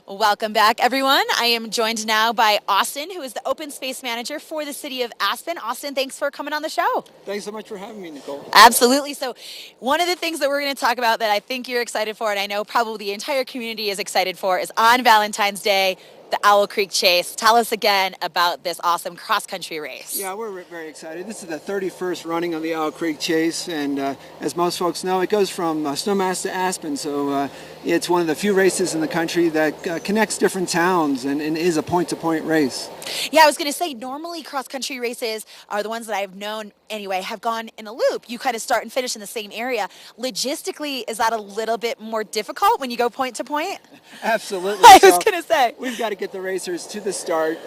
Welcome back, everyone. I am joined now by Austin, who is the open space manager for the city of Aspen. Austin, thanks for coming on the show. Thanks so much for having me, Nicole. Absolutely. So, one of the things that we're going to talk about that I think you're excited for, and I know probably the entire community is excited for, is on Valentine's Day, the Owl Creek Chase. Tell us again about this awesome cross country race. Yeah, we're very excited. This is the 31st running of the Owl Creek Chase, and as most folks know, it goes from Snowmass to Aspen, so it's one of the few races in the country that connects different towns and is a point-to-point race. Yeah, I was going to say, normally cross country races are the ones that I've known anyway have gone in a loop. You kind of start and finish in the same area. Logistically, is that a little bit more difficult when you go point to point? Absolutely. I was going to say. We've got to get the racers to the start.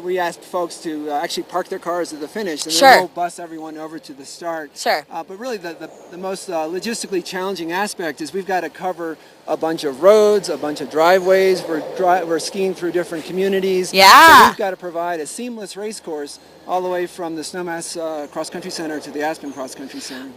We asked folks to actually park their cars at the finish, and then we'll bus everyone over to the start. Sure. But really, the most logistically challenging aspect is we've got to cover a bunch of roads, a bunch of driveways. We're skiing through different communities. Yeah. So we've got to provide a seamless race course all the way from the Snowmass Cross Country Center to the Aspen Cross Country Center.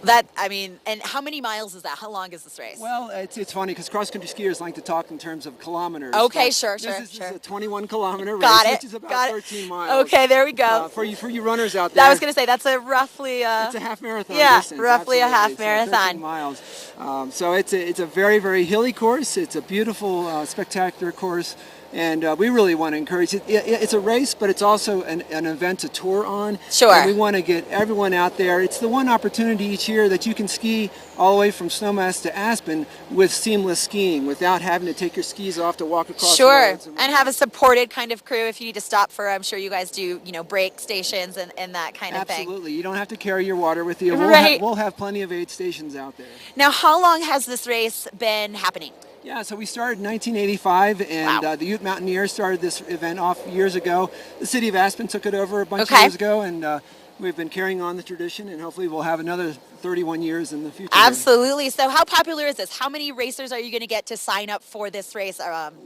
And how many miles is that? How long is this race? Well, it's funny because cross country skiers like to talk in terms of kilometers. Okay, sure. This is a 21-kilometer race, which is about 13 miles. Okay, there we go. For you runners out there, I was going to say that's a roughly. It's a half marathon. Yeah, distance, roughly absolutely. a half So marathon. 13 miles. So it's a very, very hilly course. It's a beautiful, spectacular course. And we really want to encourage it. It's a race, but it's also an event to tour on. Sure. And we want to get everyone out there. It's the one opportunity each year that you can ski all the way from Snowmass to Aspen with seamless skiing without having to take your skis off to walk across the roads. And have a supported kind of crew if you need to stop for, I'm sure you guys do, break stations and that kind of thing. Absolutely. You don't have to carry your water with you. We'll have plenty of aid stations out there. Now, how long has this race been happening? Yeah, so we started in 1985, and the Ute Mountaineers started this event off years ago. The city of Aspen took it over a bunch of years ago, and we've been carrying on the tradition, and hopefully we'll have another 31 years in the future. Absolutely. So how popular is this? How many racers are you going to get to sign up for this race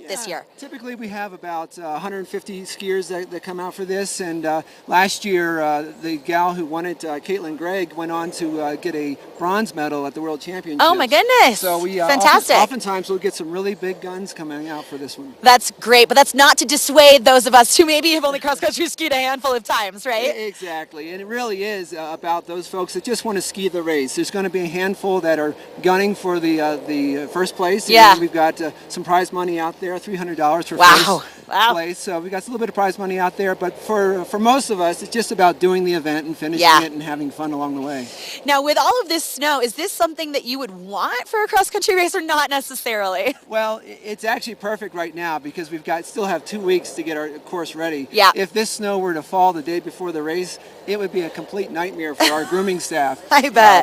this year? Typically we have about 150 skiers that come out for this, and last year the gal who won it, Caitlin Gregg, went on to get a bronze medal at the World Championships. Oh my goodness. So we fantastic. Oftentimes we'll get some really big guns coming out for this one. That's great, but that's not to dissuade those of us who maybe have only cross-country skied a handful of times, right? Exactly, and it really is about those folks that just want to ski the race. There's going to be a handful that are gunning for the first place. Yeah. And we've got some prize money out there, $300 for first place. So we got a little bit of prize money out there, but for most of us, it's just about doing the event and finishing it and having fun along the way. Now, with all of this snow, is this something that you would want for a cross-country race or not necessarily? Well, it's actually perfect right now because still have 2 weeks to get our course ready. Yeah. If this snow were to fall the day before the race, it would be a complete nightmare for our grooming staff. I bet.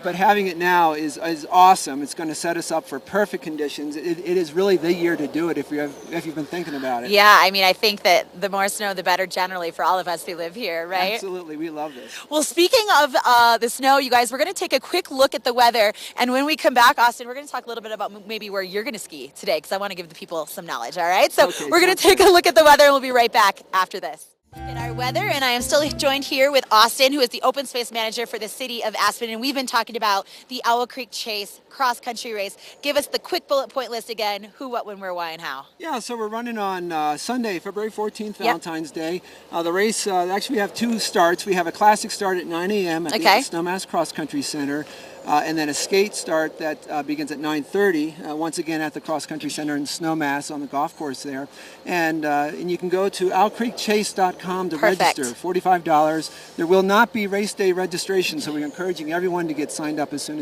But having it now is awesome. It's going to set us up for perfect conditions. It is really the year to do it if you've been thinking about it. Yeah, I mean, I think that the more snow, the better generally for all of us who live here, right? Absolutely, we love this. Well, speaking of the snow, you guys, we're going to take a quick look at the weather, and when we come back, Austin, we're going to talk a little bit about maybe where you're going to ski today, because I want to give the people some knowledge, all right? So we're going to take a look at the weather, and we'll be right back after this. In our weather, and I am still joined here with Austin, who is the open space manager for the city of Aspen, and we've been talking about the Owl Creek Chase cross-country race. Give us the quick bullet point list again: who, what, when, where, why, and how. Yeah, so we're running on Sunday, February 14th, Valentine's Day. The race, actually we have two starts. We have a classic start at 9 a.m. at the Snowmass Cross Country Center. And then a skate start that begins at 9:30, once again at the Cross Country Center in Snowmass on the golf course there. And you can go to owlcreekchase.com to register, $45. There will not be race day registration, so we're encouraging everyone to get signed up as soon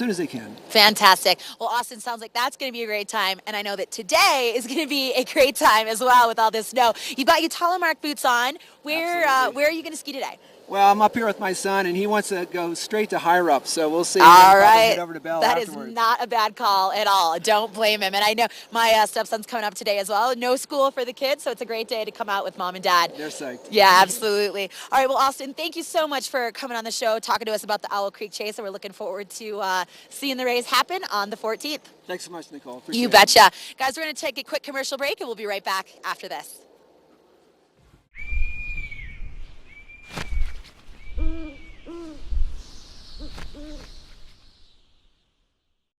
as they can. Fantastic. Well, Austin, sounds like that's going to be a great time, and I know that today is going to be a great time as well with all this snow. You've got your telemark boots on. Where are you going to ski today? Well, I'm up here with my son, and he wants to go straight to higher up, so we'll see. All right. Head over to Bell that afterwards. Is not a bad call at all. Don't blame him. And I know my stepson's coming up today as well. No school for the kids, so it's a great day to come out with mom and dad. They're psyched. Yeah, absolutely. All right, well, Austin, thank you so much for coming on the show, talking to us about the Owl Creek Chase, and we're looking forward to seeing the race happen on the 14th. Thanks so much, Nicole. Appreciate You betcha. Guys, we're going to take a quick commercial break, and we'll be right back after this.